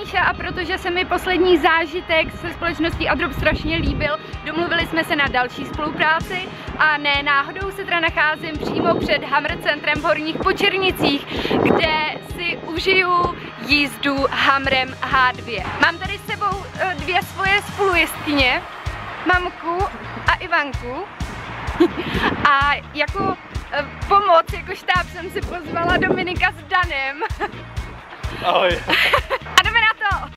Míša a protože se mi poslední zážitek se společností Adrop strašně líbil, domluvili jsme se na další spolupráci a ne náhodou se teda nacházím přímo před Hammer centrem v Horních Počernicích, kde si užiju jízdu Hammerem H2. Mám tady s sebou dvě svoje spolujezdkyně, mamku a Ivanku. A jako pomoc, jako štáb jsem si pozvala Dominika s Danem. Ahoj. A jdeme na to!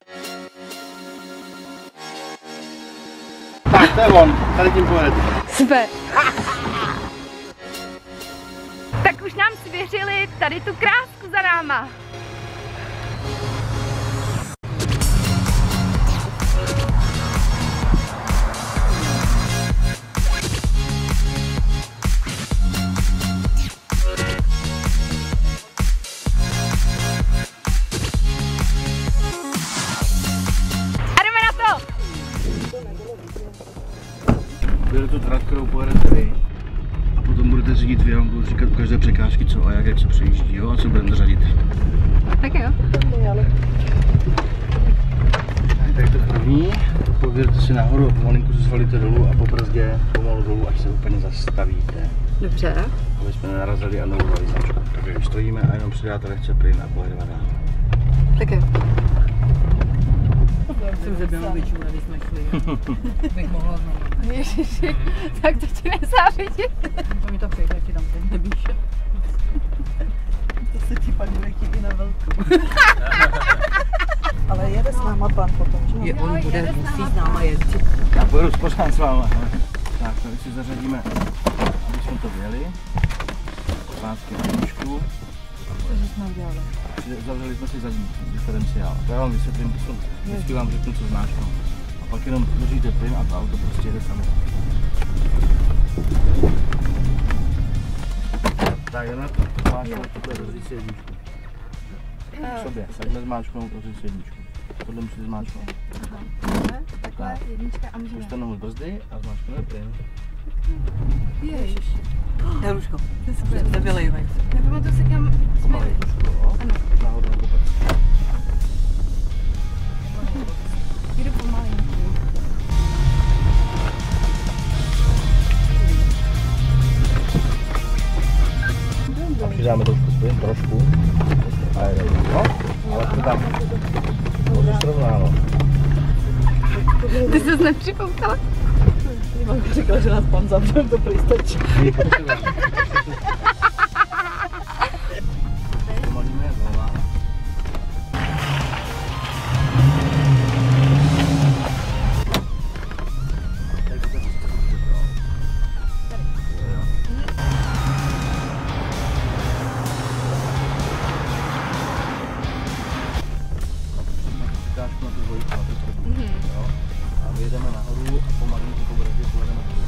Tak, to je on, tady tím pojedete. Super. Tak už nám svěřili tady tu krásku za náma. Bude tu trať, kterou pojedete vy. A potom budete řídit vy, vám budu říkat u každé překážky co a jak se přejíždí, jo? A co budeme řadit. Tak jo. Tak to první, pověřte si nahoru a pomalinku se svalíte dolů a po brzdě pomalu dolů, až se úplně zastavíte. Dobře. Aby jsme nenarazili a neurvali značku. Takže když stojíme a jenom přidáte lehce plyn a pojedeme dál. Tak jo. Jsem zabila vyčula, když jsme šli. Bych mohla znovu. Ježiši, tak to ti nezávidím. To mi to přejde, ti dám ten nebíše. To se ti pak vyletí i na velkou. Ale jede s náma pan potom, že? On bude, musí s náma jezdit. Já pojedu pořád s váma. Tak, tady si zařadíme, aby jsme to vyjeli. Pátky na výšku. Cože jsme udělali? Zavřeli jsme si zadní diferenciál. To já vám vysvětlím, vždycky vám řeknu, co znáškou. A pak jenom držíte plyn a to auto prostě jede samo. Tak jdeme zmáčknout takhle rozříct si jedničku. V sobě, takhle zmáčknout rozříct si jedničku. Tohle musíte zmáčknout. Takhle jednička a můžeme. Puste nohu z brzdy a zmáčkneme plyn. Ježiši. Jaruško, ty se nevylejvaj. Nepamatuji si kam jsme. Pomalej trošku, jo? Nahoru na kopec. Jdu pomalinku. A přidáme trošku plyn, trošku. A jedeme, no? Ale to tam. Může srovnáno. Ty jsi nepřipoutala? Ivanka říkala, že nás pan zavře, to prý stačí. Pomalíme znova. A vyjedeme nahoru a pomalinku po brzdě pojedeme dolů.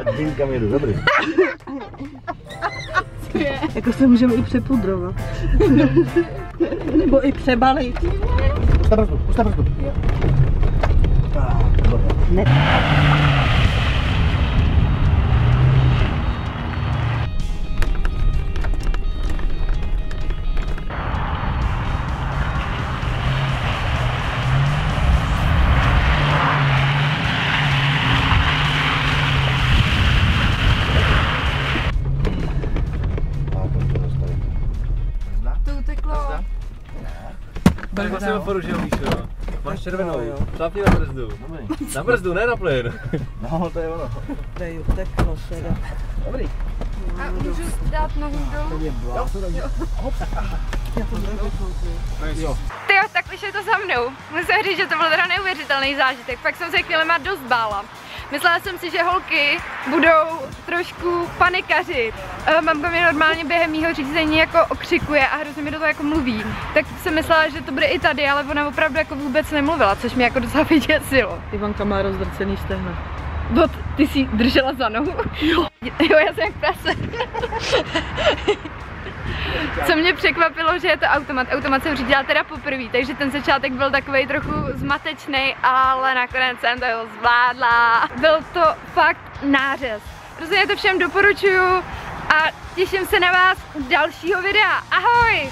A tím kam jedu, dobrý. Jako se můžeme i přepudrovat. Nebo i přebalit. Puste brzdu. Ne. To uteklo. Tak jsem porušil, víš, jo. Máš červenou, šlápni na brzdu. Dobrý. Na brzdu, ne na plyn. No, to je ono. Dej, uteklo teda. Dobrý. A můžu dát nohu dolů? Jo. Tyjo, tak už je to za mnou. Musím říct, že to byl teda neuvěřitelný zážitek. Fakt jsem se chvílema dost bála. Myslela jsem si, že holky budou trošku panikařit. Mamka mě normálně během mýho řízení jako okřikuje a hrozně mi do toho jako mluví. Tak jsem myslela, že to bude i tady, ale ona opravdu jako vůbec nemluvila, což mě jako docela vyděsilo. Ivanka má rozdrcený stehna. Bot, ty jsi držela za nohu? Jo, já jsem jak prase. Co mě překvapilo, že je to automat. Automat jsem řídila teda poprvé, takže ten začátek byl takový trochu zmatečný, ale nakonec jsem to zvládla. Byl to fakt nářez. Rozhodně to všem doporučuju a těším se na vás u dalšího videa. Ahoj!